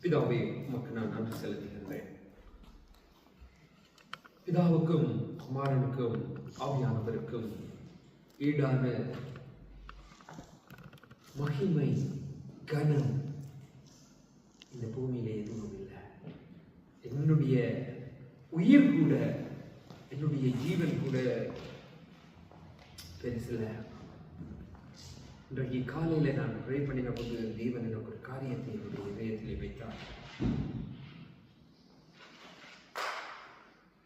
பிதாவே, உமக்கு நான் நன்றி செலுத்துகின்றேன். பிதாவுக்கும் குமாரனுக்கும் ஆவியானவருக்கும் ஈடான மகிமை கனம் இந்த பூமியில எதுவும் இல்லை. என்னுடைய உயிர் கூட, என்னுடைய ஜீவன் கூட பெருசில்லை. இன்றைக்கு காலையில நான் ப்ரே பண்ணின போது தேவன் எனக்கு ஒரு காரியத்தை என்னுடைய இதயத்திலே வைத்தார்.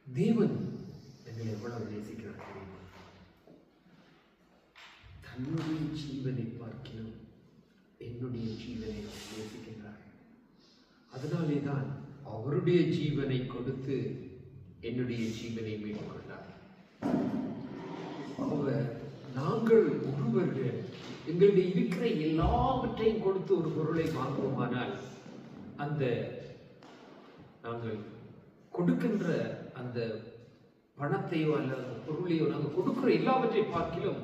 தேவன் எங்களை எவ்வளவு நேசிக்கிறார் தெரியுமா? தன்னுடைய ஜீவனை பார்க்கிறோம், என்னுடைய ஜீவனை நேசிக்கின்றார். அதனாலே தான் அவருடைய ஜீவனை கொடுத்து என்னுடைய ஜீவனை மீட்கொண்டார். அவர் நாங்கள் ஒருவர்கள் எங்களுடைய இருக்கிற எல்லாவற்றையும் கொடுத்து ஒரு பொருளை வாங்குவோமானால் அந்த நாங்கள் கொடுக்கின்ற அந்த பணத்தையோ அல்லது பொருளையோ நாங்கள் கொடுக்கிற எல்லாவற்றை பார்க்கிலும்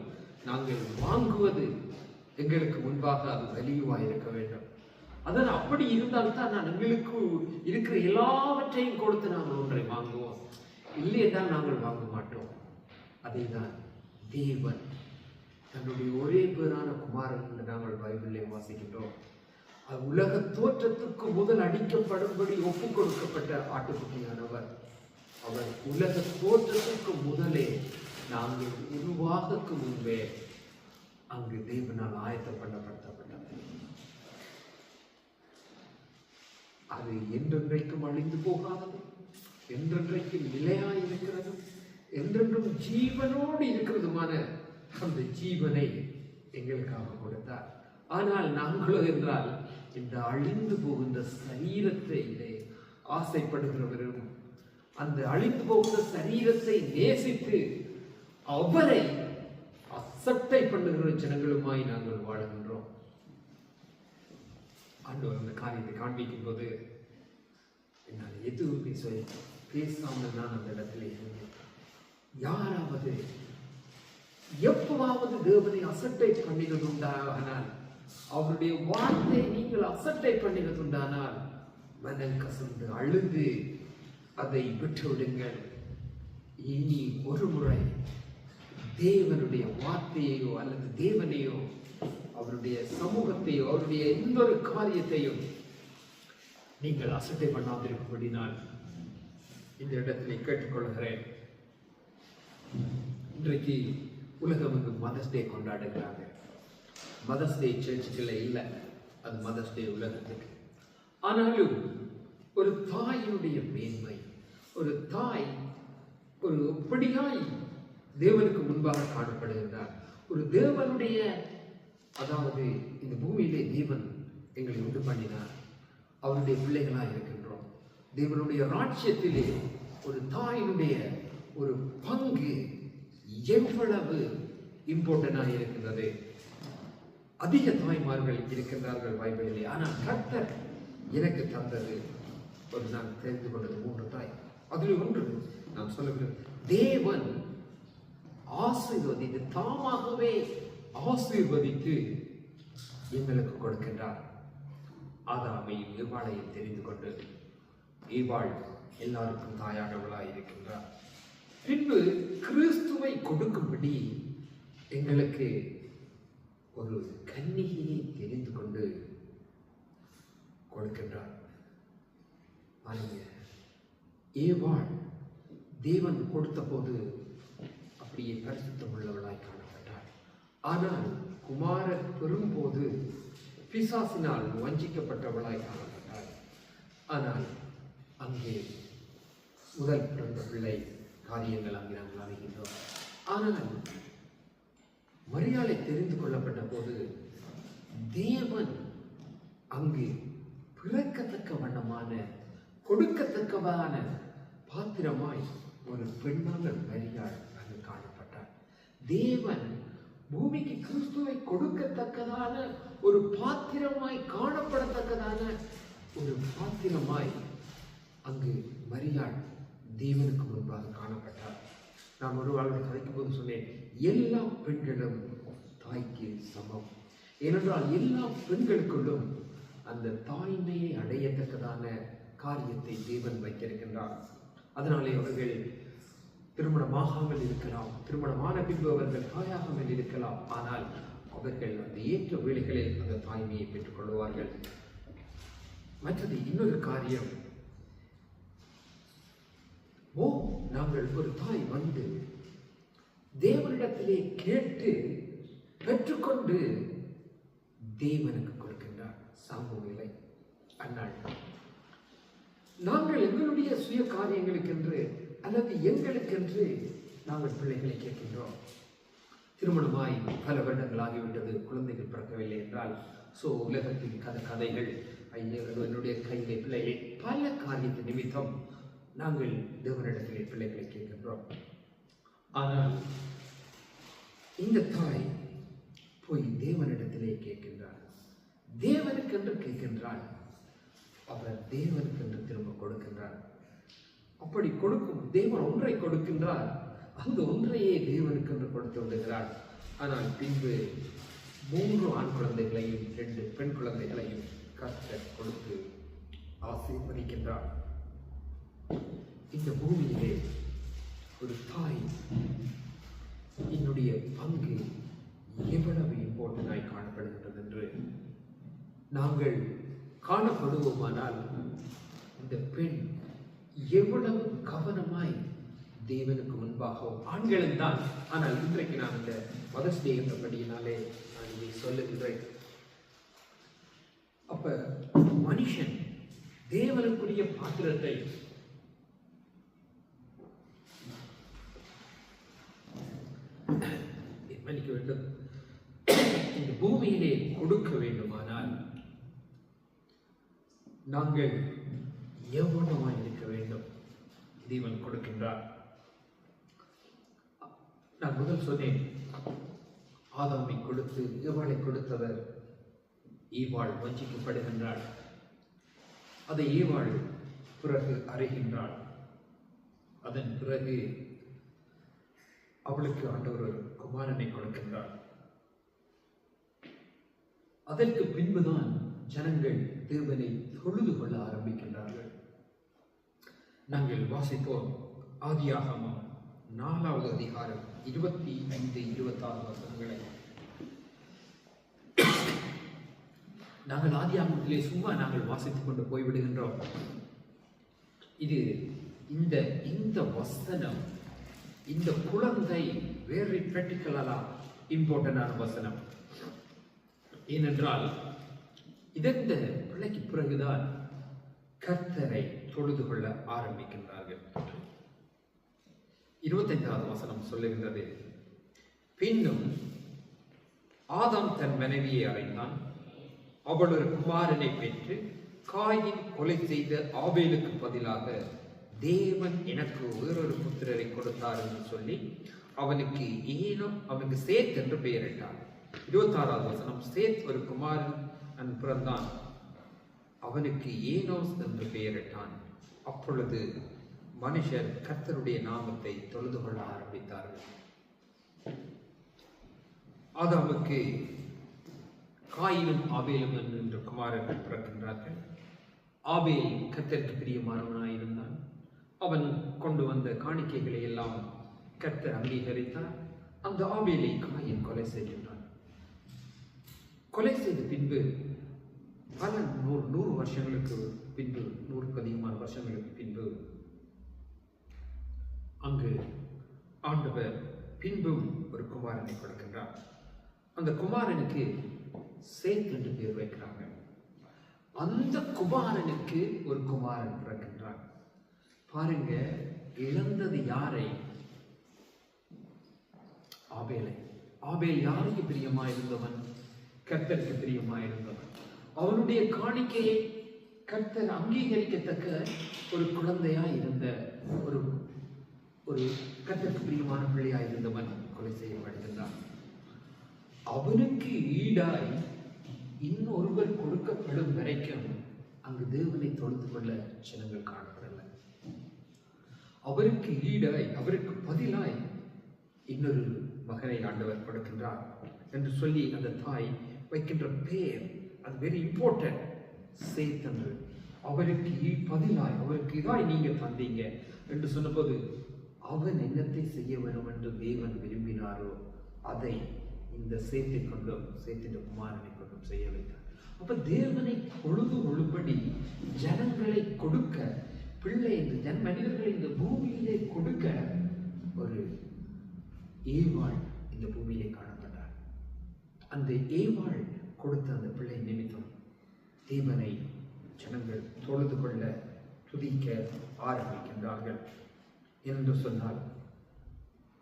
நாங்கள் வாங்குவது எங்களுக்கு முன்பாக அது வலியுவாக இருக்க வேண்டும். அதான் அப்படி இருந்தால்தான் நான் எங்களுக்கு இருக்கிற எல்லாவற்றையும் கொடுத்து நாங்கள் ஒன்றை வாங்குவோம். இல்லை என்றால் நாங்கள் வாங்க மாட்டோம். அதை தான் தேவன் தன்னுடைய ஒரே பேரான குமாரன் என்று நாங்கள் பைபிளை வாசிக்கின்றோம். உலக தோற்றத்துக்கு முதல் அடிக்கப்படும்படி ஒப்புக் கொடுக்கப்பட்ட ஆட்டுக்குட்டியானவர். அவர் உலக தோற்றத்துக்கு முதலே நாங்கள் உருவாகக்கு முன்பே அங்கு தேவனால் ஆயத்தம் பண்ணப்பட்டவர். அது என்றென்றைக்கும் அழிந்து போகாதது, என்றென்றைக்கும் நிலையாயிருக்கிறது, என்றென்றும் ஜீவனோடு இருக்கிறதுமான அந்த ஜீவனை எங்களுக்காக கொடுத்தார். ஆனால் நாங்களோ என்றால் இந்த அழிந்து போகின்ற சரீரத்தை ஆசைப்படுகிறவரும் அந்த அழிந்து போகின்ற சரீரத்தை நேசித்து அவரை அசட்டை பண்ணுகிற ஜனங்களுமாய் நாங்கள் வாழுகின்றோம். ஆண்டவர் அந்த காரியத்தை காண்பிக்கும் போது என்னால் எதுவும் பேசாமல் நான் அந்த இடத்துல இருந்தேன். யாராவது எப்பவாவது தேவனை அசட்டை பண்ணினதுண்டானால், அவருடைய வார்த்தை நீங்கள் அசட்டை பண்ணினதுண்டானால் மனம் கசந்து அழுது அதை விட்டுவிடுங்கள். இனி ஒரு முறை தேவனுடைய வார்த்தையோ அல்லது தேவனையோ அவருடைய சமூகத்தையோ அவருடைய எந்த ஒரு காரியத்தையும் நீங்கள் அசட்டை பண்ணாதிருக்கும்படி நான் இந்த இடத்துல கேட்டுக்கொள்கிறேன். இன்றைக்கு உலகம் வந்து மதர்ஸ் டே கொண்டாடுகிறாங்க. மதர்ஸ் டே சர்ச்சுக்குள்ள இல்லை, அது மதர்ஸ் டே உலகத்துக்கு. ஆனாலும் ஒரு தாயினுடைய மேன்மை, ஒரு தாய் ஒரு எப்படியாய் தேவனுக்கு முன்பாக காணப்படுகின்றார். ஒரு தேவனுடைய, அதாவது இந்த பூமியிலே தேவன் எங்களை உண்டு பண்ணினார், அவருடைய பிள்ளைகளாக இருக்கின்றோம். தேவனுடைய ராஜ்யத்திலே ஒரு தாயினுடைய ஒரு பங்கு எவ்வளவு இம்பார்ட்டன்டாக இருக்கின்றது. அதிக தாய்மார்கள் இருக்கின்றார்கள் பைபிளிலே. ஆனால் கர்த்தர் எனக்கு தந்தது ஒரு, நான் தெரிந்து கொண்டது 3 தாய். அதில் ஒன்று நான் சொல்லுகிறேன், தேவன் ஆசீர்வதித்து தாமாகவே ஆசீர்வதித்து எங்களுக்கு கொடுக்கின்றார். ஆதாமையும் ஏவாளையும் தெரிந்து கொண்டு ஏவாள் எல்லாருக்கும் தாயானவளாய் இருக்கின்றார். பின்பு கிறிஸ்துவை கொடுக்கும்படி எங்களுக்கு ஒரு கன்னிகையை தெரிந்து கொண்டு கொடுக்கின்றார். ஏவாள் தேவன் கொடுத்த போது அப்படியே பரிசுத்தம் உள்ளவளாய் காணப்பட்டார். ஆனால் குமாரன் பெறும்போது பிசாசினால் வஞ்சிக்கப்பட்டவளாய் காணப்பட்டார். ஆனால் அங்கே முதல் பிறந்த பிள்ளை காரியங்கள் அங்கே நாங்கள் அறிகின்றோம். ஆனால் மரியாதை தெரிந்து கொள்ளப்பட்ட போது தேவன் அங்கு பிறக்கத்தக்க வண்ணமான கொடுக்கத்தக்கவான பாத்திரமாய் ஒரு பெண்ணான மரியாள் அங்கு காணப்பட்டார். தேவன் பூமிக்கு கிறிஸ்துவை கொடுக்கத்தக்கதான ஒரு பாத்திரமாய் காணப்படத்தக்கதான ஒரு பாத்திரமாய் அங்கு மரியாள் தேவனுக்கு முன்பாக காணப்பட்டார். நான் ஒரு வாழ்க்கை கதைக்கும் போது சொன்னேன், எல்லா பெண்களும் தாய்க்கு சமம். ஏனென்றால் எல்லா பெண்களுக்குள்ளும் அந்த தாய்மையை அடையத்தக்கதான காரியத்தை தேவன் வைத்திருக்கின்றார். அதனாலே அவர்கள் திருமணமாகாமல் இருக்கலாம், திருமணமான பின்பு அவர்கள் தாயாகாமல் இருக்கலாம். ஆனால் அவர்கள் அந்த ஏற்ற வேளைகளில் அந்த தாய்மையை பெற்றுக் கொள்வார்கள். மற்றது இன்னொரு காரியம், நாங்கள் ஒரு தாய் வந்து தேவனிடத்திலே கேட்டு பெற்றுக்கொண்டு தேவனுக்கு கொடுக்கின்றார். சாமுவேலை அன்னாள் நாங்கள் எங்களுடைய சுய காரியங்களுக்கென்று அல்லது எங்களுக்கென்று நாங்கள் பிள்ளைகளை கேட்கின்றோம். திருமணமாய் பல வருடங்கள் ஆகிவிட்டது, குழந்தைகள் பிறக்கவில்லை என்றால் உலகத்தின் கதைகள், என்னுடைய கையிலே பிள்ளைகளை, பல காரியத்தின் நிமித்தம் நாங்கள் தேவனிடத்திலே பிள்ளைகளை கேட்கின்றோம். ஆனால் இந்த தாய் போய் தேவனிடத்திலே கேட்கின்றார். தேவனுக்கென்று கேட்கின்றாள். அவர் தேவனுக்கென்று திரும்ப கொடுக்கின்றார். அப்படி கொடுக்கும் தேவன் ஒன்றை கொடுக்கின்றார், அந்த ஒன்றையே தேவனுக்கென்று கொடுத்து விடுகிறார். ஆனால் பின்பு 3 ஆண் குழந்தைகளையும் 2 பெண் குழந்தைகளையும் கர்த்தர் கொடுத்து ஆசீர்வதிக்கின்றார். இந்த பூமியிலே ஒரு தாய் என்னுடைய பங்கு எவ்வளவு இம்பார்ட்டன்டாய் காணப்படுகின்றது என்று நாங்கள் காணப்படுவோமானால், இந்த பெண் எவ்வளவு கவனமாய் தேவனுக்கு முன்பாகவும், ஆண்களும் தான். ஆனால் இன்றைக்கு நான் இந்த மதர்ஸ் டே என்றபடியினாலே நான் இதை சொல்லுகின்றேன். அப்ப மனுஷன் தேவனுக்குரிய பாத்திரத்தை மன்னிக்க வேண்டும், இந்த பூமியிலே கொடுக்க வேண்டுமானால் நாங்கள் எவ்வளவாய் இருக்க வேண்டும். தேவன் கொடுக்கின்றார். நான் முதல் சொன்னேன், ஆதாமை கொடுத்து ஏவாளை கொடுத்தவர். ஈவாள் வஞ்சிக்கப்படுகின்றாள். அதை ஈவாள் பிறகு அறிகின்றாள். அதன் பிறகு அவளுக்கு ஆண்டவர் ஒரு குமாரனை கொடுக்கின்றார். அதற்கு பின்புதான் ஜனங்கள் தேவனை தொழுது கொள்ள ஆரம்பிக்கின்றார்கள். நாங்கள் வாசிப்போம் ஆதியாகமம் 4வது அதிகாரம் 25-26 வசனங்களை. நாங்கள் ஆதியாகமத்திலே சும்மா நாங்கள் வாசித்துக் கொண்டு போய்விடுகின்றோம். இது இந்த வசனம், இந்த குழந்தை வெரி பிராக்டிகலா இம்பார்ட்டன்டான வசனம். ஏனென்றால் இந்த பிள்ளைக்கு பிறகுதான் கர்த்தரை தொழுது கொள்ள ஆரம்பிக்கின்றார்கள். 25வது வசனம் சொல்லுகின்றது, பின்னும் ஆதாம் தன் மனைவியை அறிந்தான். அவள் ஒரு குமாரனை பெற்று காயின் கொலை செய்த ஆபேலுக்கு பதிலாக தேவன் எனக்கு வேறொரு புத்திரரை கொடுத்தார் என்று சொல்லி அவனுக்கு சேத் என்று பெயரிட்டார். 26வது வசனம், சேத் ஒரு குமாரன் பிறந்தான், அவனுக்கு ஏனோஸ் என்று பெயரிட்டான். அப்பொழுது மனுஷர் கர்த்தருடைய நாமத்தை தொழுது கொள்ள ஆரம்பித்தார்கள். ஆதாமுக்கு காயினும் ஆபேலும் என்ற குமாரர்கள் பிறக்கின்றார்கள். ஆபேல் கர்த்தருக்கு பிரியமானவனாயிருந்தான். அவன் கொண்டு வந்த காணிக்கைகளை எல்லாம் கர்த்தர் அங்கீகரித்தார். அந்த ஆபேலை காயின் கொலை செய்கின்றான். கொலை செய்த பின்பு பல 100 வருஷங்களுக்கு பின்பு, 100க்கு அதிகமான வருஷங்களுக்கு பின்பு அங்கு ஆண்டவர் பின்பும் ஒரு குமாரனை கொடுக்கின்றார். அந்த குமாரனுக்கு சேத் என்று பேர் வைக்கிறாங்க. அந்த குமாரனுக்கு ஒரு குமாரன் பிறக்கின்றான். பாருங்க, இழந்தது யாரை? ஆபேலை. ஆபேல் யாருக்கு பிரியமாயிருந்தவன்? கர்த்தருக்கு பிரியமாயிருந்தவன். அவனுடைய காணிக்கையை கர்த்தர் அங்கீகரிக்கத்தக்க ஒரு குழந்தையா இருந்த ஒரு கர்த்தருக்கு பிரியமான பிள்ளையாய் இருந்தவன் கொலை செய்யப்படுகின்றான். அவனுக்கு ஈடாய் இன்னொருவர் கொடுக்கப்படும் வரைக்கும் அங்கு தேவனை தொழுது கொள்ள ஜனங்கள் காணப்படல. அவருக்கு ஈடாய், அவருக்கு பதிலாய் இன்னொரு மகனை ஆண்டவர் கொடுக்கின்றார் என்று சொல்லி அந்த தாய் வைக்கின்ற பேர், அது வெரி இம்பார்ட்டன்ட். சேத்தன்று அவருக்கு பதிலாய் அவருக்கு இதாய் நீங்க தந்தீங்க என்று சொன்னபோது அவன் என்னத்தை செய்ய வேண்டும் என்று தேவன் விரும்பினாரோ அதை இந்த சேத்தை கொண்டும் சேத்தின் குமாரனை கொண்டும் செய்ய வைத்தார். அப்ப தேவனை பொழுது கொள்ளும்படி ஜனங்களை கொடுக்க பிள்ளை இந்த மனிதர்களை இந்த பூமியிலே கொடுக்க ஒரு ஏவாள் இந்த பூமியிலே காணப்பட்டார். அந்த ஏவாள் கொடுத்த அந்த பிள்ளை நிமித்தம் தேவனை ஜனங்கள் தொழுது கொள்ள துதிக்க ஆரம்பிக்கின்றார்கள். என்று சொன்னால்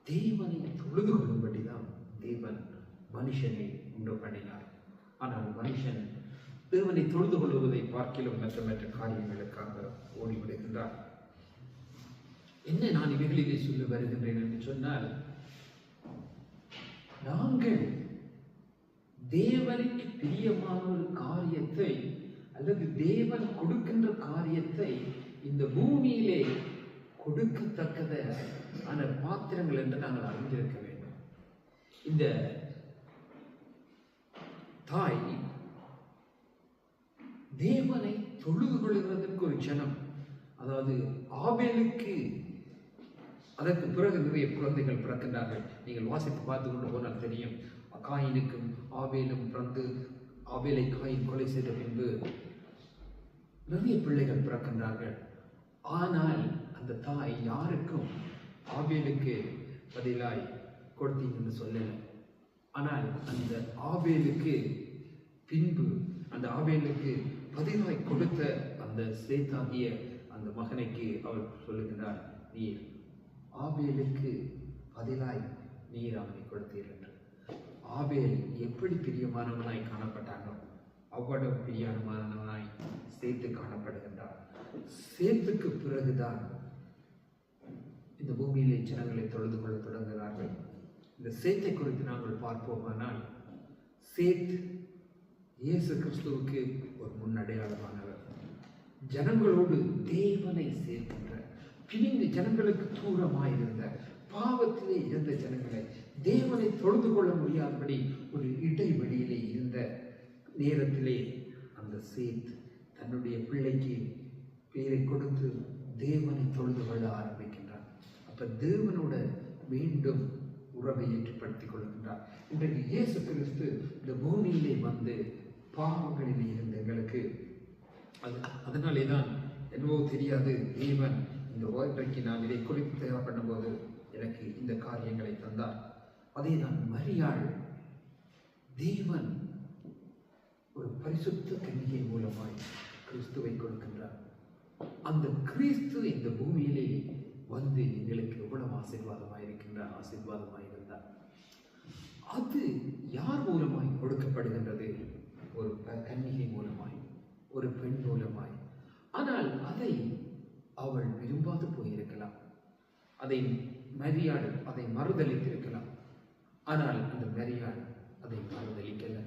தேவனை தொழுது கொள்ளும்படிதான் தேவன் மனுஷனை உண்டு பண்ணினார். ஆனால் மனுஷன் தேவனை தொழுது கொள்வதை பார்க்கிலும் மற்ற காரியங்களுக்காக ஓடிவிடுகின்றார். என்ன நான் இவைகளிலே சொல்ல வருகின்றேன் என்று சொன்னால், நாங்கள் தேவனுக்கு பிரியமான ஒரு காரியத்தை அல்லது தேவன் கொடுக்கின்ற காரியத்தை இந்த பூமியிலே கொடுக்கத்தக்கதான பாத்திரங்கள் என்று நாங்கள் அறிந்திருக்க வேண்டும். இந்த தாய் தேவனை தொழுது கொள்கிறதற்கு ஒரு ஜனம், அதாவது ஆபேலுக்கு அதற்கு பிறகு நிறைய குழந்தைகள் பிறக்கின்றார்கள். நீங்கள் வாசித்து பார்த்து கொண்டு போனால் தெரியும். காயினுக்கும் ஆபேலும் பிறந்து ஆபேலை காயின் கொலை செய்த பின்பு நிறைய பிள்ளைகள் பிறக்கின்றார்கள். ஆனால் அந்த தாய் யாருக்கும் ஆபேலுக்கு பதிலாய் கொடுத்தீங்கன்னு சொல்லலை. ஆனால் அந்த ஆபேலுக்கு பின்பு அந்த ஆபேலுக்கு பதிலாய் கொடுத்த அந்த சேத்தாகிய அந்த மகனுக்கு அவர் சொல்லுகிறார், நீர் ஆபேலுக்கு பதிலாய் நீர் அவனை கொடுத்தீர் என்று. ஆபேல் எப்படி பிரியமானவனாய் காணப்பட்டானோ அவ்வளவு பிரியமானவனாய் சேத்து காணப்படுகின்றார். சேத்துக்கு பிறகுதான் இந்த பூமியிலே ஜனங்களை தொழுது கொள்ள தொடங்குகிறார்கள். இந்த சேத்தை குறித்து நாங்கள் பார்ப்போமானால், சேத் இயேசு கிறிஸ்துவுக்கு ஒரு முன்னடையாளமானவர். ஜனங்களோடு தேவனை சேர்க்கின்ற, பிரிந்து ஜனங்களுக்கு தூரமாயிருந்த, பாவத்திலே இருந்த ஜனங்களை தேவனை தொழுது கொள்ள முடியாதபடி ஒரு இடைவெளியிலே இருந்த நேரத்திலே அந்த சேத் தன்னுடைய பிள்ளைக்கு பேரை கொடுத்து தேவனை தொழுது கொள்ள ஆரம்பிக்கின்றார். அப்ப தேவனோட மீண்டும் உறவை ஏற்றுப்படுத்திக் கொள்கின்றார். இன்றைக்கு இயேசு கிறிஸ்து இந்த பூமியிலே வந்து பாவங்களிலே இருந்த எங்களுக்கு அதனாலே தான் என்னவோ தெரியாது, தேவன் இந்த இன்றைக்கு நான் இதை குறித்து தயார் பண்ணும்போது எனக்கு இந்த காரியங்களை தந்தார். அதை நான் மரியாள் தேவன் ஒரு பரிசுத்த கன்னிகை மூலமாய் கிறிஸ்துவை கொடுக்கின்றார். அந்த கிறிஸ்து இந்த பூமியிலே வந்து எங்களுக்கு எவ்வளவு ஆசீர்வாதமாயிருந்தார். அது யார் மூலமாய் கொடுக்கப்படுகின்றது? ஒரு கன்னிகை மூலமாய், ஒரு பெண் மூலமாய். ஆனால் அதை அவள் விரும்பாது போயிருக்கலாம். அதை மரியாள் அதை மறுதளித்திருக்கலாம். ஆனால் அந்த மரியாள் அதை மறுதளிக்கல.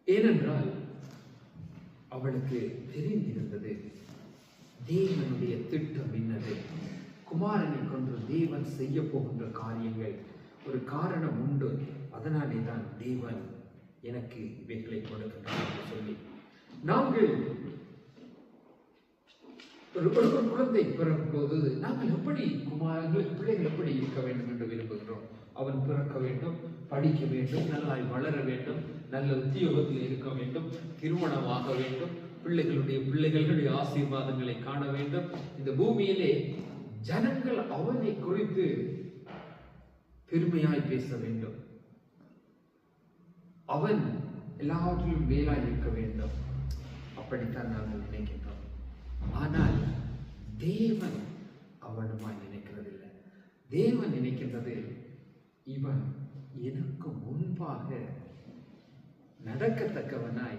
ஏனென்றால் அவளுக்கு தெரிந்திருந்தது தேவனுடைய திட்டம் என்னது. குமாரனை கொண்டு தேவன் செய்ய போகின்ற காரியங்கள் ஒரு காரணம் உண்டு. அதனாலே தான் தேவன் எனக்கு இவைகளை கொடுக்கின்றார் என்று சொல்லி, நாங்கள் ஒரு குழந்தை பிறக்கும் போது நாங்கள் எப்படி பிள்ளைகள் எப்படி இருக்க வேண்டும் என்று விரும்புகிறோம். அவன் பிறக்க வேண்டும், படிக்க வேண்டும், நல்லாய் வளர வேண்டும், நல்ல உத்தியோகத்தில் இருக்க வேண்டும், திருமணமாக வேண்டும், பிள்ளைகளுடைய ஆசீர்வாதங்களை காண வேண்டும். இந்த பூமியிலே ஜனங்கள் அவனை குறித்து பெருமையாய் பேச வேண்டும், அவன் எல்லாவற்றிலும் மேலாய் இருக்க வேண்டும். அப்படித்தான் நாங்கள் நினைக்கின்றோம். ஆனால் தேவன் அவனுமாய் நினைக்கிறதில்லை. தேவன் நினைக்கின்றது, இவன் எனக்கு முன்பாக நடக்கத்தக்கவனாய்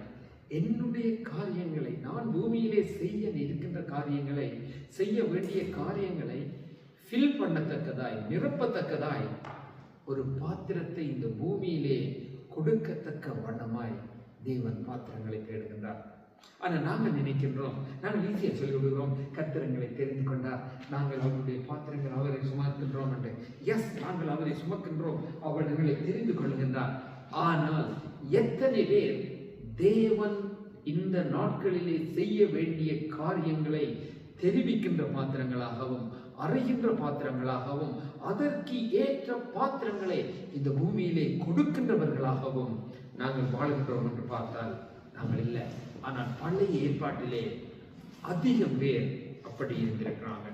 என்னுடைய காரியங்களை, நான் பூமியிலே செய்ய இருக்கின்ற காரியங்களை, செய்ய வேண்டிய காரியங்களை ஃபில் பண்ணத்தக்கதாய், நிரப்பத்தக்கதாய் ஒரு பாத்திரத்தை இந்த பூமியிலே கொடுக்கத்தக்க வண்ணமாய் தேவன் பாத்திரங்களை தேடுகின்றார். ஆனால் நாங்கள் நினைக்கின்றோம், நாங்கள் ஈஸியாக சொல்லிவிடுகிறோம், கர்த்தரங்களை தெரிந்து கொண்டார், நாங்கள் அவருடைய பாத்திரங்கள் அவரை சுமக்கின்றோம் என்று. எஸ், நாங்கள் அவரை சுமக்கின்றோம், அவர்களை தெரிந்து கொள்கின்றார். ஆனால் எத்தனை பேர் தேவன் இந்த நாட்களிலே செய்ய வேண்டிய காரியங்களை தெரிவிக்கின்ற பாத்திரங்களாகவும், அறைகின்ற பாத்திரங்களாகவும், அதற்கு ஏற்ற பாத்திரங்களை இந்த பூமியிலே கொடுக்கின்றவர்களாகவும் நாங்கள் வாழ்கின்றோம் என்று பார்த்தால் நாங்கள் இல்லை. ஆனால் பழைய ஏற்பாட்டிலே அதிகம் பேர் அப்படி இருந்திருக்கிறாங்க.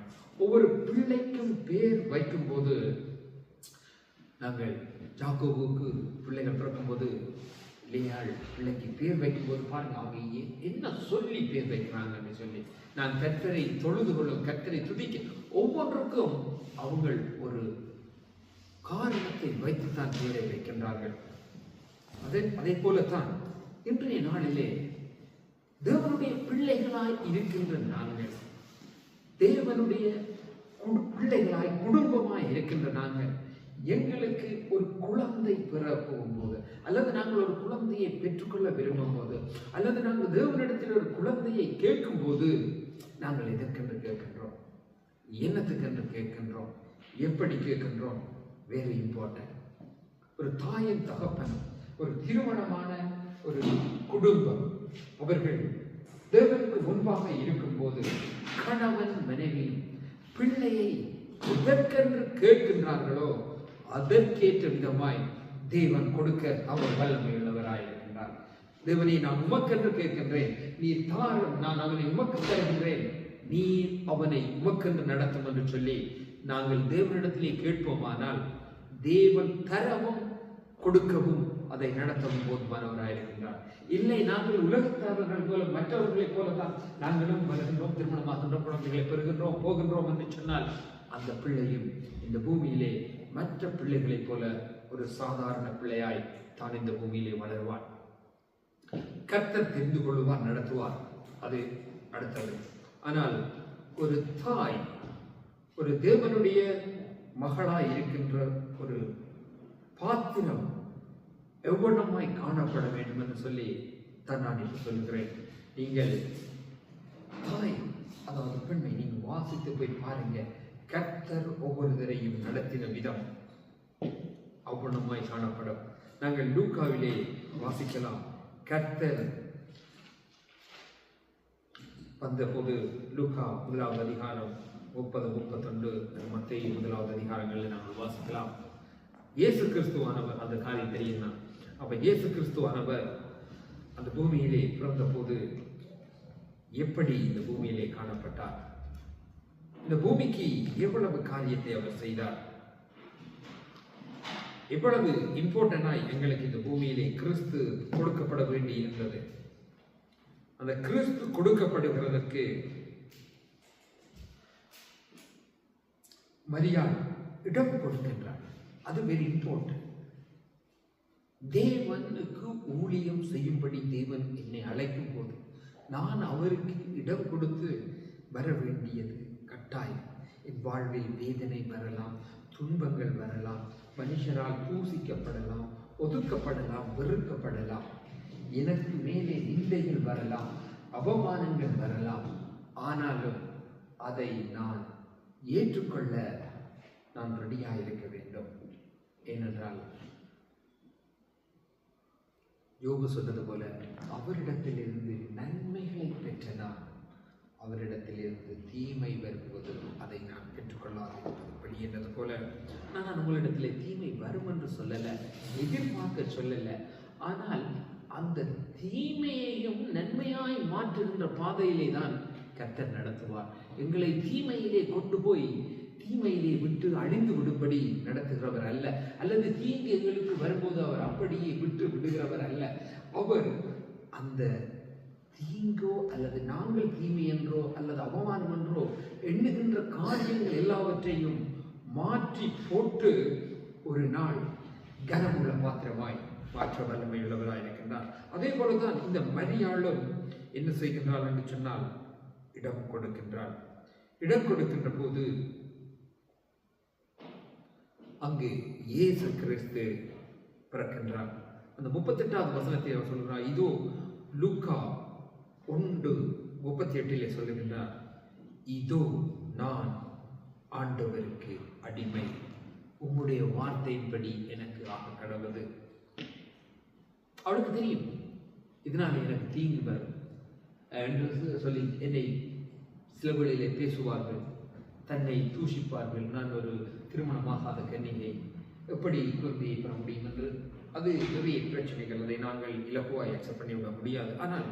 ஒவ்வொரு பிள்ளைக்கும் பேர் வைக்கும் போது, நாங்கள் யாக்கோபுக்கு பிள்ளைகள் பிறக்கும்போது லேயாள் பிள்ளைக்கு பேர் வைக்கும்போது பாருங்க, அவங்க என்ன சொல்லி பேர் வைக்கிறாங்கன்னு சொல்லி, நான் கர்த்தரை தொழுது கொள்ளும், கர்த்தரை துதிக்க, ஒவ்வொன்றுக்கும் அவங்க ஒரு காரணத்தை வைத்துத்தான் பேரை வைக்கின்றார்கள். அதே போலத்தான் இன்றைய நாளிலே தேவனுடைய பிள்ளைகளாய் இருக்கின்ற நாங்கள், தேவனுடைய பிள்ளைகளாய் குடும்பமாய் இருக்கின்ற நாங்கள், எங்களுக்கு ஒரு குழந்தை பெற போகும்போது, அல்லது நாங்கள் ஒரு குழந்தையை பெற்றுக்கொள்ள விரும்பும் போது, அல்லது நாங்கள் தேவனிடத்தில் ஒரு குழந்தையை கேட்கும் போது, நாங்கள் எதற்கென்று கேட்கின்றோம், என்னத்துக்கென்று கேட்கின்றோம், எப்படி கேட்கின்றோம்? Very important. ஒரு தாயின் தகப்பன், ஒரு திருமணமான ஒரு குடும்பம், அவர்கள் தேவனுக்கு முன்பாக இருக்கும் போது கணவன் மனைவி பிள்ளையை எதற்கென்று கேட்கின்றார்களோ அதற்கேற்ற விதமாய் தேவன் கொடுக்க அவர் வல்லமையுள்ளவராயிருக்கின்றார். தேவனை நான் உமக்கென்று கேட்கின்றேன், நீ தாரும், நான் அவனை உமக்கு தருகின்றேன், நீ அவனை உமக்கென்று நடத்தும் என்று சொல்லி நாங்கள் தேவனிடத்திலே கேட்போமானால் தேவன் தரவும் கொடுக்கவும் அதை நடத்தவும் போதுமானவராயிருக்கின்றார். இல்லை, நாங்கள் உலகத்தார்கள் போல மற்றவர்களைப் போலதான் நாங்களும் வருகின்றோம், திருமணமாகின்ற குழந்தைகளை பெறுகின்றோம், போகின்றோம் என்று சொன்னால் அந்த பிள்ளையும் இந்த பூமியிலே மற்ற பிள்ளைகளைப் போல ஒரு சாதாரண பிள்ளையாய் தான் இந்த பூமியிலே வளருவார். கர்த்தர் தெரிந்து கொள்வார், நடத்துவார், அது அடுத்தது. ஆனால் ஒரு தாய், ஒரு தேவனுடைய மகளாய் இருக்கின்ற ஒரு பாத்திரம் எவ்வளமாய் காணப்பட வேண்டும் என்று சொல்லி தான் நான் இப்ப சொல்கிறேன். நீங்கள் தாய், அதாவது பெண்ணை நீங்கள் வாசித்து போய் பாருங்க, கர்த்தர் ஒவ்வொருவரையும் நடத்தின விதம் அவ்வளமாய் காணப்படும். நாங்கள் லூக்காவிலே வாசிக்கலாம். கர்த்தர் வந்தபோது லூக்கா 1வது அதிகாரம் 30, 31, மத்தேயு 1வது அதிகாரங்களில் நாங்கள் வாசிக்கலாம். இயேசு கிறிஸ்துவானவர், அந்த காரியம் தெரியும்னா, அப்ப இயேசு கிறிஸ்துவானவர் அந்த பூமியிலே பிறந்த போது எப்படி இந்த பூமியிலே காணப்பட்டார், இந்த பூமிக்கு எவ்வளவு காரியத்தை அவர் செய்தார், எவ்வளவு இம்பார்ட்டன்டாய் எங்களுக்கு இந்த பூமியிலே கிறிஸ்து கொடுக்கப்பட வேண்டி இருந்தது. அந்த கிறிஸ்து கொடுக்கப்படுகிறதற்கு மரியாள் இடம் கொடுக்கின்றார். அது வெரி இம்பார்ட்டன்ட். தேவனுக்கு ஊழியம் செய்யும்படி தேவன் என்னை அழைக்கும் போது நான் அவருக்கு இடம் கொடுத்து வர வேண்டியது கட்டாயம். என் வாழ்வில் வேதனை வரலாம், துன்பங்கள் வரலாம், மனுஷரால் தூசிக்கப்படலாம், ஒதுக்கப்படலாம், வெறுக்கப்படலாம், எனக்கு மேலே நிந்தைகள் வரலாம், அவமானங்கள் வரலாம். ஆனாலும் அதை நான் ஏற்றுக்கொள்ள நான் ரெடியாக இருக்க வேண்டும். ஏனென்றால் யோபு சொன்னது போல, அவரிடத்திலிருந்து நன்மைகளை பெற்ற நான் அவரிடத்திலிருந்து தீமை வரும்போது அதை நான் பெற்றுக்கொள்ளாதபடி என்றது போல, நான் உங்களிடத்திலே தீமை வரும் என்று சொல்லலை, எதிர்பார்க்க சொல்லலை. ஆனால் அந்த தீமையையும் நன்மையாய் மாற்றுகின்ற பாதையிலே தான் கர்த்தர் நடத்துவார். எங்களை தீமையிலே கொண்டு போய் தீமையிலே விட்டு அழிந்து விடும்படி நடத்துகிறவர் அல்ல, அல்லது தீங்கு எங்களுக்கு வரும்போது அவர் அப்படியே விட்டு விடுகிறவர் அல்ல. அவர் அந்த தீங்கோ அல்லது நாங்கள் தீமை என்றோ அல்லது அவமானம் என்றோ எண்ணுகின்ற காரியங்கள் எல்லாவற்றையும் மாற்றி போட்டு ஒரு நாள் கனமுள்ள பாத்திரமாய் மாற்ற வல்லமை உள்ளவராய் இருக்கின்றார். அதே போலதான் இந்த மரியாளும் என்ன செய்கின்றாள் என்று சொன்னால் இடம் கொடுக்கின்றாள். இடம் கொடுக்கின்ற போது அங்கு இயேசு கிறிஸ்து பிறக்கின்றார். அந்த 38வது வசனத்தை அவர் சொல்கிறார். இதோ லூக்கா 1:38 சொல்லுகின்றார், இதோ நான் ஆண்டவருக்கு அடிமை, உம்முடைய வார்த்தையின்படி எனக்கு ஆக கடவுது. அவளுக்கு தெரியும், இதனால எனக்கு தீங்கு வரும், என்று சொல்லி என்னை சில வேளையிலே பேசுவார்கள், தன்னை தூஷிப்பார்கள். நான் ஒரு திருமணமாகாத கன்னிகை, எப்படி குழந்தையை பெற முடியும் என்று. அது நிறைய பிரச்சனைகள், அதை நாங்கள் இலகுவாய் அக்செப்ட் பண்ணிவிட முடியாது. ஆனால்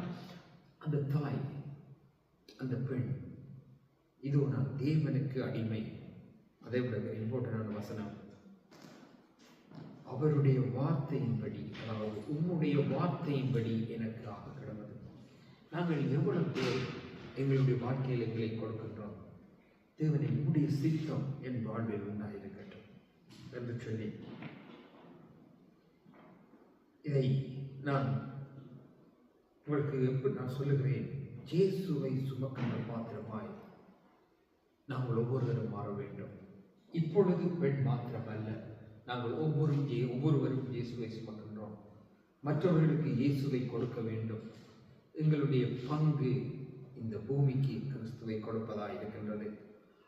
அந்த தாய், அந்த பெண், இதோ நான் தேவனுக்கு அடிமை, அதை விட இம்பார்ட்டன்டான வசனம், அவருடைய வார்த்தையின்படி, அதாவது உம்முடைய வார்த்தையின்படி எனக்கு ஆக கிடந்தது. நாங்கள் எவ்வளவு பேர் எங்களுடைய வாழ்க்கையில் எங்களை கொடுக்கின்றோம், தேவனை உம்முடைய சித்தம் என் வாழ்வில் உண்டாயிருக்கட்டும் என்று சொல்லி. இதை நான் உங்களுக்கு எப்படி நான் சொல்லுகிறேன், இயேசுவை சுமக்கின்ற பாத்திரமாய் நாங்கள் ஒவ்வொருவரும் மாற வேண்டும். இப்பொழுது பெண் மாத்திரம் அல்ல, நாங்கள் ஒவ்வொருவரும் இயேசுவை சுமக்கின்றோம். மற்றவர்களுக்கு இயேசுவை கொடுக்க வேண்டும். எங்களுடைய பங்கு இந்த பூமிக்கு கிறிஸ்துவை கொடுப்பதா இருக்கின்றது.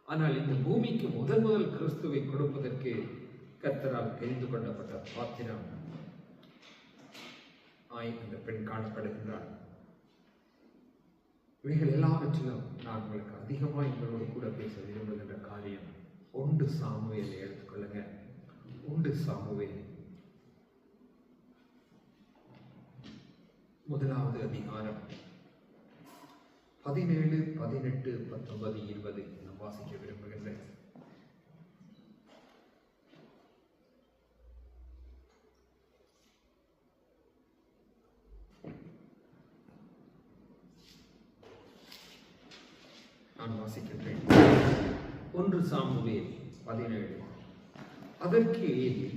ஆனால் இந்த பூமிக்கு முதல் கிறிஸ்துவை கொடுப்பதற்கு கர்த்தரால் தெரிந்து கொள்ளப்பட்ட பாத்திரம் அந்த பெண் காணப்படுகின்றார். இவைகள் எல்லாவற்றிலும் நான் உங்களுக்கு அதிகமாக உங்களோடு கூட பேச விரும்புகின்ற காரியம் 1 சாமுவேல் எடுத்துக்கொள்ளுங்க. 1 சாமுவேல் 1வது அதிகாரம் 17, 18, 19, 20 நான் வாசிக்க விரும்புகின்றேன். நான் வாசிக்கின்றேன். 1 சாமுவேல் 17. அதற்கு ஏலி,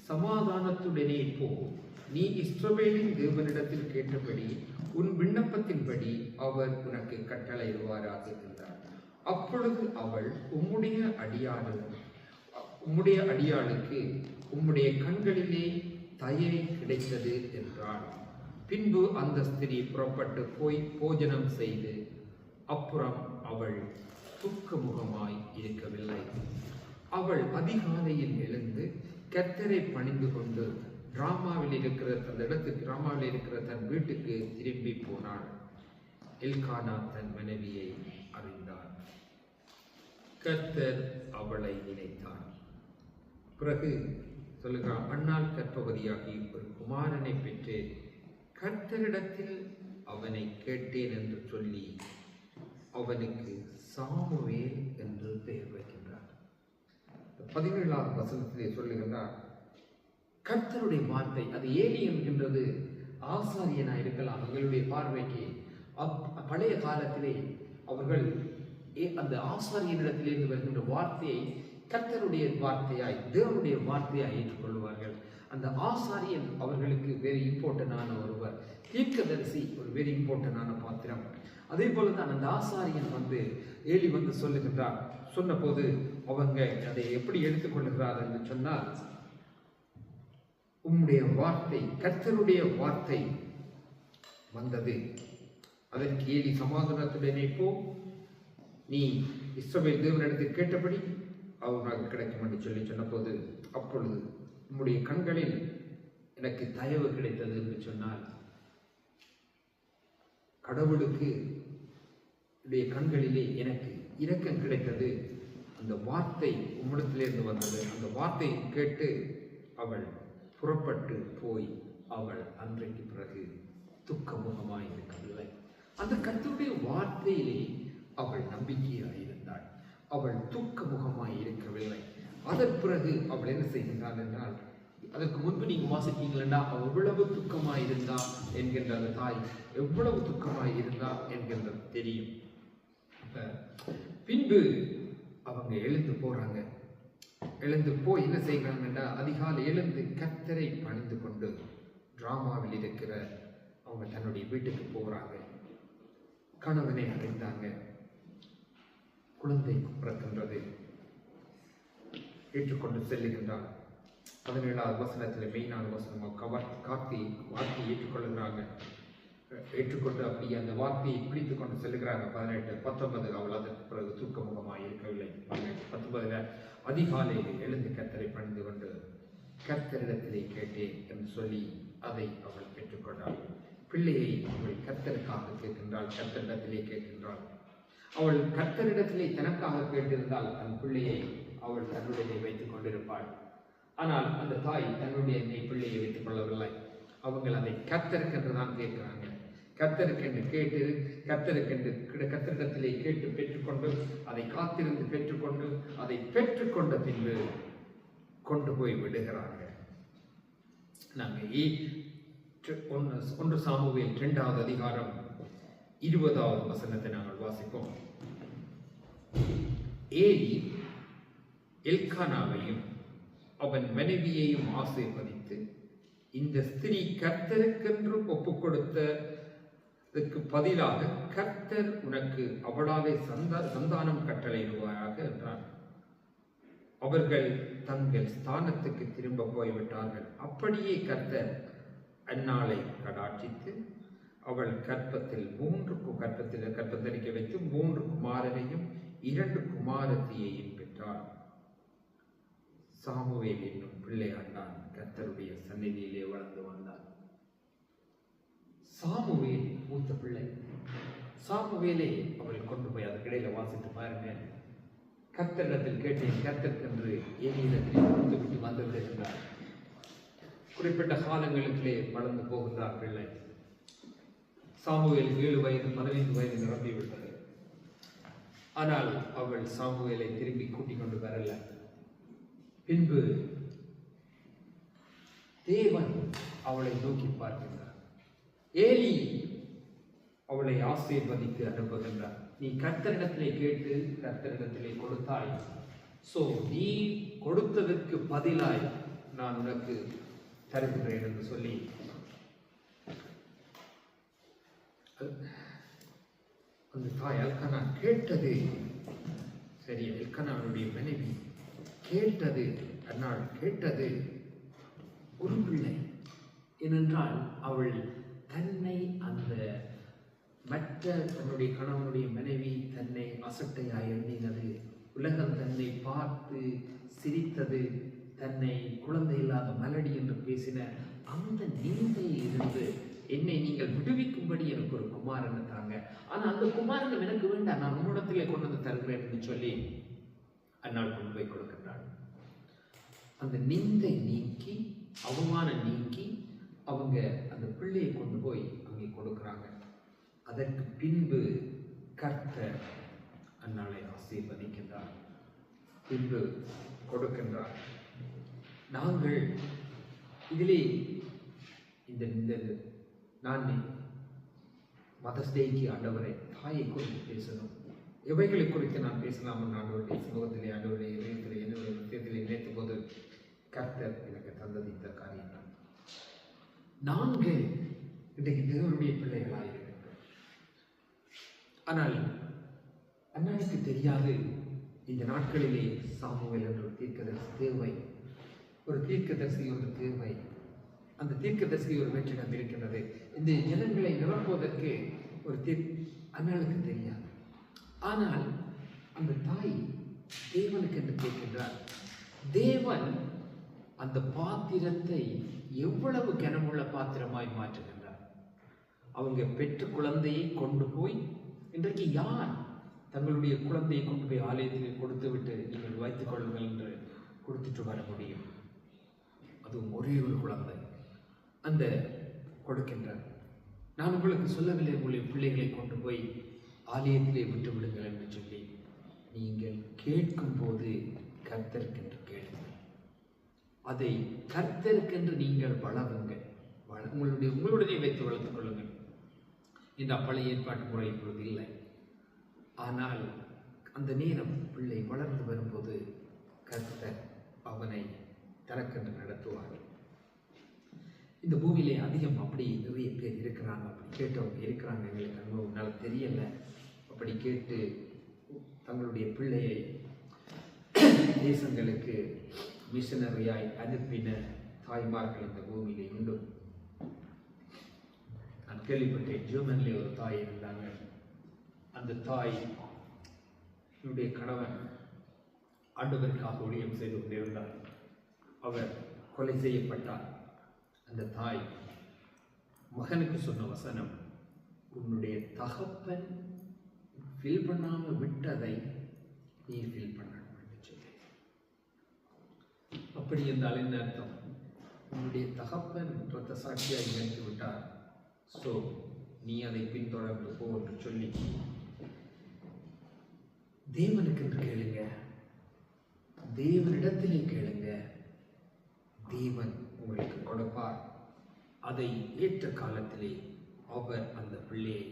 சமாதானத்துடனே போ, நீ இஸ்ரவேலின் தேவனிடத்தில் கேட்டபடி உன் விண்ணப்பத்தின்படி அவர் உனக்கு கட்டளையிடுவாராக என்றார். அப்பொழுது அவள், உம்முடைய அடியாளுக்கு உம்முடைய கண்களிலே தயை கிடைத்தது என்றாள். பின்பு அந்த ஸ்திரீ புறப்பட்டு போய் போஜனம் செய்து அப்புறம் அவள் துக்கமுகமாய் இருக்கவில்லை. அவள் அதிகாலையில் எழுந்து கர்த்தரை பணிந்து கொண்டு ராமாவில் இருக்கிற தன் வீட்டுக்கு திரும்பி போனாள். எல்கானா தன் மனைவியை அறிந்தார். கர்த்தர் அவளை நினைத்தார். பிறகு சொல்லுகிறார், அண்ணால் கற்பவதியாகி ஒரு குமாரனை பெற்று கர்த்தரிடத்தில் அவனை கேட்டேன் என்று சொல்லி அவனுக்கு சாமுவேல் என்று பெயர் வைக்கின்றார். 17வது வசனத்திலே சொல்லுகின்றார், கர்த்தருடைய வார்த்தை. அது ஏலி என்கின்றது ஆசாரியனா இருக்கலாம். அவர்களுடைய பார்வைக்கு பழைய காலத்திலே அவர்கள் அந்த ஆசாரியனிடத்திலிருந்து வருகின்ற வார்த்தையை கர்த்தருடைய வார்த்தையாய், தேவனுடைய வார்த்தையாய் ஏற்றுக்கொள்வார்கள். அந்த ஆசாரியன் அவர்களுக்கு வெரி இம்பார்ட்டன்டான ஒருவர், தீர்க்கதரிசி ஒரு வெரி இம்பார்ட்டன்டான பாத்திரம். அதே போலதான் அந்த ஆசாரியன் ஏலி சொல்லுகின்றார். சொன்ன போது அவங்க அதை எப்படி எடுத்துக்கொள்ளுகிறார் என்று சொன்னால், உம்முடைய வார்த்தை, கர்த்தருடைய வார்த்தை வந்தது. அதற்கு ஏலி, சமாதானத்துடனே போ, நீ இஸ்ரவேல் தேவனிடத்தில் கேட்டபடி அவனுக்கு கிடைக்கும் என்று சொல்லி சொன்ன போது, அப்பொழுது உம்முடைய கண்களில் எனக்கு தயவு கிடைத்தது என்று சொன்னால், கடவுளுக்கு கண்களிலே எனக்கு இரக்கம் கிடைத்தது. அந்த வார்த்தை உம்மிடத்திலிருந்து வந்தது. அந்த வார்த்தையை கேட்டு அவள் புறப்பட்டு போய் அவள் அன்றைக்கு பிறகு துக்கமுகமாய் இருக்கவில்லை. அந்த கர்த்தருடைய வார்த்தையிலே அவள் நம்பிக்கையாயிருந்தாள். அவள் துக்கமுகமாய் இருக்கவில்லை. அதன் பிறகு அவள் என்ன செய்கின்றாள் என்றால், அதற்கு முன்பு நீங்க வாசிப்பீங்களா, அவள் எவ்வளவு துக்கமாயிருந்தா என்கின்ற அந்த தாய் எவ்வளவு துக்கமாயிருந்தா என்கின்றது தெரியும். பின்பு அவங்க எழுந்து போறாங்க. எழுந்து போய் என்ன செய்கிறாங்கன்னா, அதிகாலை எழுந்து கர்த்தரை பணிந்து கொண்டு டிராமாவில் இருக்கிற அவங்க தன்னுடைய வீட்டுக்கு போகிறாங்க. கணவனை அடைந்தாங்க. குழந்தை பிறக்கின்றது. ஏற்றுக்கொண்டு செல்லுகின்றார். 17வது வசனத்தில் மெயினான வசனம், வார்த்தையை ஏற்றுக்கொள்ளுகிறாங்க. ஏற்றுக்கொண்டு அப்படி அந்த வார்த்தையை பிடித்து கொண்டு செல்லுகிறாங்க. 18, 19 அவள் அதற்கு பிறகு தூக்கமுகமாக இருக்கவில்லை. 19 அதிகாலையில் எழுந்து கர்த்தரை பணிந்து கொண்டு கர்த்தரிடத்திலே கேட்டேன் என்று சொல்லி அதை அவள் பெற்றுக்கொண்டாள். பிள்ளையை அவள் கர்த்தருக்காக கேட்கின்றாள், கர்த்தரிடத்திலே கேட்கின்றாள். அவள் கர்த்தரிடத்திலே தனக்காக கேட்டிருந்தால் தன் பிள்ளையை அவள் தன்னுடைய வைத்துக் கொண்டிருப்பாள். ஆனால் அந்த தாய் தன்னுடைய பிள்ளையை வைத்துக் கொள்ளவில்லை. அவங்கள் அதை கர்த்தருக்கென்று தான் கேட்கிறாங்க. கர்த்தருக்கென்று கேட்டு கர்த்தரிடத்திலே கேட்டு பெற்றுக்கொண்டு அதை காத்திருந்து பெற்றுக்கொண்டு அதை பெற்றுக்கொண்ட பின்பு கொண்டு போய் விடுகிறாங்க. நாங்கள் 1 சாமுவேல் 2வது அதிகாரம் 20வது வசனத்தை நாங்கள் வாசிப்போம். ஏலி எல்கானாவையும் அவன் மனைவியையும் ஆசீர்வதித்து, இந்த ஸ்திரீ கர்த்தருக்கென்று ஒப்புக் கொடுத்ததற்கு பதிலாக கர்த்தர் உனக்கு அவளாலே சந்தானம் கட்டளையிடுவாராக என்றார். அவர்கள் தங்கள் ஸ்தானத்துக்கு திரும்ப போய்விட்டார்கள். அப்படியே கர்த்தர் அன்னாளை கடாட்சித்து அவள் கற்பத்தரிக்க வைத்து 3 குமாரரையும் 2 குமாரத்தியையும் பெற்றாள். சாமுவேல் என்னும் பிள்ளையாண்டான் கர்த்தருடைய சந்நிதியிலே வளர்ந்து வந்தான். சாமுவேல் மூத்த பிள்ளை. சாமுவேலே அவள் கொண்டு போய் அதற்கிடையில வாசித்து பாருங்க. கர்த்தரிடத்தில் கேட்டேன், கர்த்தருக்கென்று ஏலியிடத்தில் கொடுத்து விட்டு வந்து விடுகின்றார். குறிப்பிட்ட காலங்களுக்குள்ளே வளர்ந்து போகின்றார் பிள்ளை. சாமுவேல் 7 வயது 15 வயது நிரம்பிவிட்டது. ஆனால் அவள் சாமுவேலை திரும்பி கூட்டிக் கொண்டு வரல. பின்பு தேவன் அவளை நோக்கி பார்க்கின்றார். ஏலி அவளை ஆசீர்வதித்து அனுப்புகின்றார். நீ கர்த்தரிடத்திலே கேட்டு கர்த்தரிடத்திலே கொடுத்தாய். நீ கொடுத்ததற்கு பதிலாய் நான் உனக்கு தருகிறேன் என்று சொல்லி அந்த தாய் எல்கானா கேட்டது சரி. எல்கானாவுடைய மனைவி கேட்டது, அன்னாள் கேட்டது ஒரு பிள்ளை. ஏனென்றால் அவள் தன்னை அந்த மற்ற தன்னுடைய கணவனுடைய மனைவி தன்னை அசட்டையாய் எண்ணினது, உலகம் தன்னை பார்த்து சிரித்தது, தன்னை குழந்தை இல்லாத மலடி என்று பேசின அந்த நிந்தையில் இருந்து என்னை நீங்கள் விடுவிக்கும்படி எனக்கு ஒரு குமாரனை தாங்க, ஆனா அந்த குமாரனை எனக்கு வேண்டாம், நான் உன்னிடத்திலே கொண்டு வந்து தருகிறேன் என்று சொல்லி அந்நாள் கொண்டு போய் கொடுக்கின்றாள். அந்த நிந்தை நீக்கி அவமானம் நீக்கி அவங்க அந்த பிள்ளையை கொண்டு போய் அங்கே கொடுக்கிறாங்க. அதற்கு பின்பு கர்த்தர் அந்நாளை ஆசீர்வதிக்கின்றார், பின்பு கொடுக்கின்றார். நாங்கள் இதிலே இந்த நான் மதர்ஸ் டேக்கு ஆண்டவரை தாயை குறித்து பேசணும். எவைகளை குறித்து நான் பேசலாம் ஆண்டவருடைய சமூகத்திலே ஆண்டவருடைய இதயத்திலே என்னுடைய விஷயத்திலே நினைத்த போது கர்த்தர் எனக்கு தந்தது இந்த காரியம் தான். நாங்கள் இன்றைக்கு தேவனுடைய பிள்ளைகளாக இருக்கிறோம். ஆனால் அண்ணனுக்கு தெரியாது இந்த நாட்களிலே சாமுவேல் என்ற ஒரு தீர்க்கதரிசி தேவை, ஒரு தீர்க்கதரிசி ஒரு தேவை. அந்த தீர்க்கதரிசி ஒரு வெற்றிடம் இருக்கிறது. இந்த ஜனங்களை நிரப்புவதற்கு ஒரு அண்ணனுக்கு தெரியாது. ஆனால் அந்த தாய் தேவனுக்கு என்று கேட்கின்றார். தேவன் அந்த பாத்திரத்தை எவ்வளவு கனமுள்ள பாத்திரமாய் மாற்றுகின்றார். அவங்க பெற்ற குழந்தையை கொண்டு போய், இன்றைக்கு யார் தங்களுடைய குழந்தையை கொண்டு போய் ஆலயத்தில் கொடுத்து விட்டு நீங்கள் வைத்துக் கொள்ளுங்கள் என்று கொடுத்துட்டு வர முடியும்? அதுவும் ஒரே ஒரு குழந்தை அந்த கொடுக்கின்றார். நான் உங்களுக்கு சொல்லவில்லை உங்களுடைய பிள்ளைகளை கொண்டு போய் ஆலயத்திலே விட்டு விடுங்கள் என்று சொல்லி. நீங்கள் கேட்கும் போது கர்த்தருக்கென்று கேளுங்கள், அதை கர்த்தருக்கென்று நீங்கள் வளருங்கள், உங்களுடைய வைத்து வளர்த்துக் கொள்ளுங்கள். இந்த பழைய ஏற்பாட்டு முறை இப்பொழுது இல்லை. ஆனால் அந்த நேரம் பிள்ளை வளர்ந்து வரும்போது கர்த்தர் அவனை தனக்கென்று நடத்துவார்கள். இந்த பூமியிலே அதிகம் அப்படி நிறைய பேர் இருக்கிறாங்க, அப்படி கேட்டவங்க இருக்கிறாங்க. எங்களுக்கு அனுபவம்னால தெரியல. அப்படி கேட்டு தங்களுடைய பிள்ளையை தேசங்களுக்கு மிஷனரியாய் அனுப்பின தாய்மார்கள் இந்த பூமியிலே உண்டு. நான் கேள்விப்பட்டேன், ஜெர்மனிலே ஒரு தாய் இருந்தாங்க. அந்த தாய் என்னுடைய கணவன் ஆண்டவருக்காக ஊழியம் செய்து கொண்டிருந்தார். அவர் கொலை செய்யப்பட்டார். அந்த தாய் மகனுக்கு சொன்ன வசனம், உன்னுடைய தகப்பன் ஃபீல் பண்ணாம விட்டதை நீ ஃபீல் பண்ணணும் என்று சொல்லி. அப்படி என்றால் என்ன அர்த்தம்? உன்னுடைய தகப்பன் ரத்த சாட்சியாக இணைத்து விட்டார், ஸோ நீ அதை பின்தொடர்ந்து போ என்று சொல்லி தேவனுக்கு என்று கேளுங்க, தேவனிடத்திலே கேளுங்க, தேவன் உங்களுக்கு கொடுப்பார். அதை ஏற்ற காலத்திலே அவர் அந்த பிள்ளையை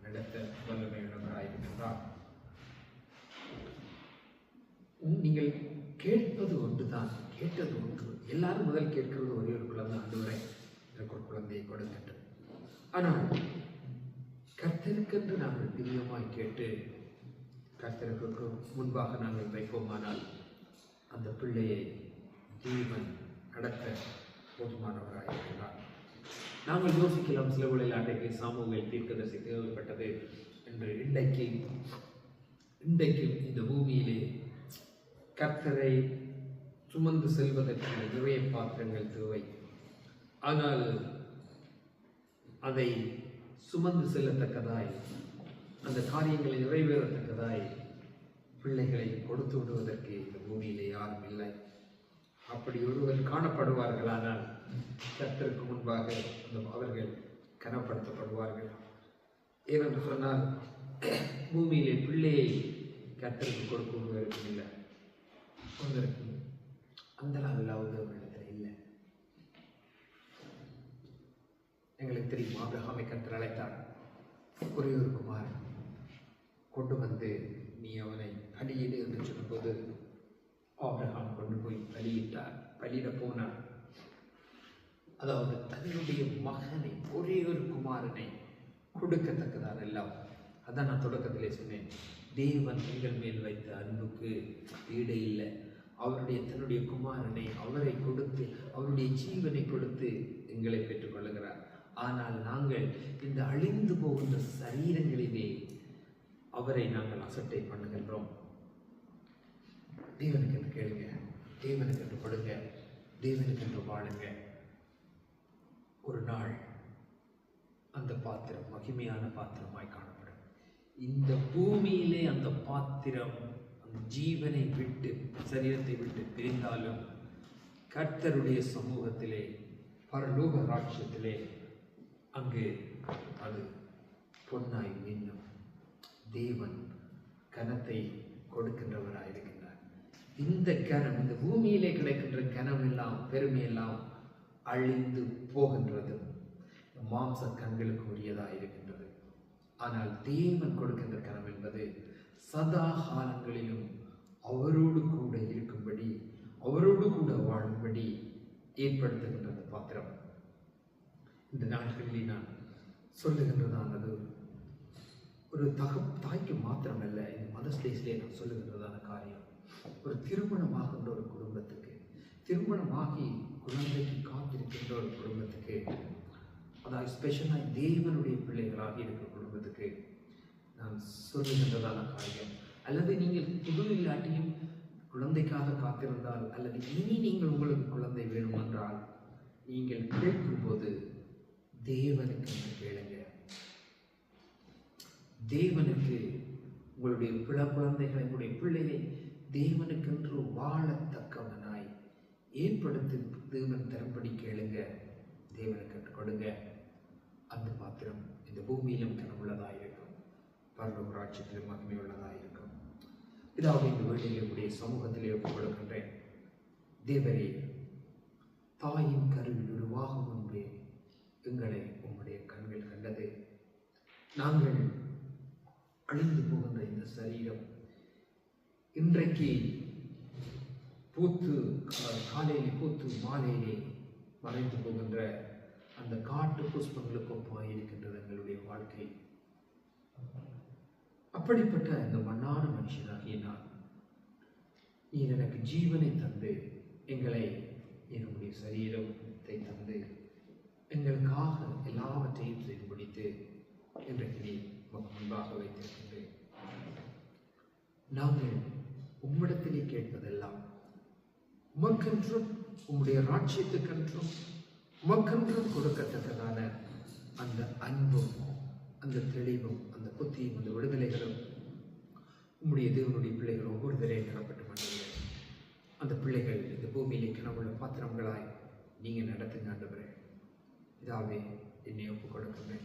நடத்த வல்லமையுள்ளவராயிருக்கிறார். நீங்கள் கேட்பது ஒன்றுதான், கேட்டது ஒன்று. எல்லாரும் முதல் கேட்கிறது ஒரே ஒரு குழந்தை, ஆண்டவரே எனக்கு ஒரு குழந்தையை கொடுக்கட்டும். ஆனால் கர்த்தருக்கென்று நாங்கள் பிரியமாய் கேட்டு கர்த்தருக்கு முன்பாக நாங்கள் வைப்போமானால் அந்த பிள்ளையை தேவன் நடத்த போதுமானவராயிருக்கிறார். நாங்கள் யோசிக்கலாம், சில வேளையில் அன்றைக்கு சாமுவேல் தீர்க்கதரிசி தேவைப்பட்டது என்று. இன்றைக்கு இந்த பூமியிலே கர்த்தரை சுமந்து செல்வதற்கு நிறைய பாத்திரங்கள் தேவை. ஆனால் அதை சுமந்து செல்லத்தக்கதாய், அந்த காரியங்களை நிறைவேறத்தக்கதாய் பிள்ளைகளை கொடுத்து விடுவதற்கு இந்த பூமியிலே யாரும் இல்லை. அப்படி ஒருவர் காணப்படுவார்கள், ஆனால் கர்த்தருக்கு முன்பாக அவர்கள் கனப்படுத்தப்படுவார்கள். ஏனென்று சொன்னால் பூமியிலே பிள்ளையை கர்த்தருக்கு கொடுக்க இல்லை, உங்களுக்கு அந்த அளவில் இல்லை. எங்களுக்கு தெரியும், ஆபிரகாமை கர்த்தர் அழைத்தார். ஒரே ஒரு குமாரன் கொண்டு வந்து நீ அவனை பலியிடு என்று சொன்னபோது ஆபிரகாம் கொண்டு போய் பலியிட்டார், பலியிட போனார். அதாவது தன்னுடைய மகனை, ஒரே ஒரு குமாரனை கொடுக்கத்தக்கதான் எல்லாம். அதான் நான் தொடக்கத்திலே சொன்னேன், தேவன் எங்கள் மேல் வைத்த அன்புக்கு ஈடு இல்லை. தன்னுடைய குமாரனை அவரை கொடுத்து, அவருடைய ஜீவனை கொடுத்து எங்களை பெற்றுக்கொள்ளுகிறார். ஆனால் நாங்கள் இந்த அழிந்து போகின்ற சரீரங்களிலே அவரை நாங்கள் அசட்டை பண்ணுகின்றோம். தேவனுக்கு என்று கேளுங்க, தேவனுக்கு என்று கொடுங்க, தேவனுக்கு என்று வாழுங்க. ஒரு நாள் அந்த பாத்திரம் மகிமையான பாத்திரமாய் காணப்படும். இந்த பூமியிலே அந்த பாத்திரம் அந்த ஜீவனை விட்டு, சரீரத்தை விட்டு பிரிந்தாலும் கர்த்தருடைய சமூகத்திலே, பரலோக ராஜ்யத்திலே அங்கு அது பொன்னாய் மின்னும். தேவன் கனத்தை கொடுக்கின்றவராயிருக்கிறார். இந்த கனம், இந்த பூமியிலே கிடைக்கின்ற கனம் எல்லாம், பெருமையெல்லாம் அழிந்து போகின்றது, மாம்ச கண்களுக்கு உரியதாக இருக்கின்றது. ஆனால் தேவன் கொடுக்கின்ற கனம் என்பது சதா காலங்களிலும் அவரோடு கூட இருக்கும்படி, அவரோடு கூட வாழும்படி ஏற்படுத்துகின்றது பாத்திரம். இந்த நாட்களிலே நான் சொல்லுகின்றதானது ஒரு தாய்க்கு மாத்திரமல்ல, இந்த மதர்ஸ் டேஸ்லேயே நான் சொல்லுகின்றதான காரியம், ஒரு திருமணமாகின்ற ஒரு குடும்பத்துக்கு, திருமணமாகி குழந்தைக்கு காத்திருக்கின்ற ஒரு குடும்பத்துக்கு, அதாவது ஸ்பெஷலாக தேவனுடைய பிள்ளைகளாக இருக்கிற குடும்பத்துக்கு நான் சொல்லுகின்றதான காரியம். அல்லது நீங்கள் புது இல்லாட்டியும் குழந்தைக்காக காத்திருந்தால், அல்லது இனி நீங்கள் உங்களுக்கு குழந்தை வேணுமென்றால், நீங்கள் கேட்கும்போது தேவனுக்கு என்று கேளுங்க. தேவனுக்கு உங்களுடைய குழந்தைகளை, உங்களுடைய பிள்ளையை தேவனுக்கென்று வாழத்தக்கவனாய் ஏற்படுத்தி தேவன் தரும்படி கேளுங்க, தேவனுக்கு கொடுங்க. அந்த பாத்திரம் இந்த பூமியிலும் கனவுள்ளதாயிருக்கும், பரலோக ராஜ்யத்திலும் மகிமையுள்ளதாயிருக்கும். இதாவது இந்த வேளையிலே உடைய சமூகத்திலே ஒப்புக் கொடுக்கின்றேன். தேவரே, தாயின் கருவில் உருவாகும் முன்பே எங்களை உம்முடைய கண்கள் கண்டது. நாங்கள் அழிந்து போகின்ற இந்த சரீரம் இன்றைக்கு பூத்து, காலையிலே பூத்து மாலையிலே மறைந்து போகின்ற அந்த காட்டு புஷ்பங்களுக்கு ஒப்பாக இருக்கின்றது எங்களுடைய வாழ்க்கை. அப்படிப்பட்ட இந்த மண்ணான மனுஷனாகிய நான், நீர் எனக்கு ஜீவனை தந்து, எங்களை என்னுடைய சரீரத்தை தந்து, எங்களுக்காக எல்லாவற்றையும் செய்து முடித்து இன்றைக்கு நீர் முன்பாக வைத்திருக்கின்றேன். நாங்கள் உம்மிடத்திலே கேட்பதெல்லாம் உமக்கென்றும், உம்முடைய ராஜ்யத்துக்கென்றும், உமக்கென்றும் கொடுக்கத்தக்கதான அந்த அன்பும், அந்த தெளிவும், அந்த புத்தியும், அந்த விடுதலைகளும் உம்முடைய தேவனுடைய பிள்ளைகள் ஒவ்வொருவரையும் நிரப்பட்டு மாட்டீங்க. அந்த பிள்ளைகள் இந்த பூமியிலே கனவுள்ள பாத்திரங்களாய் நீங்கள் நடத்துங்க ஆண்டவரே. இதாவே என்னை ஒப்புக் கொடுக்கிறேன்.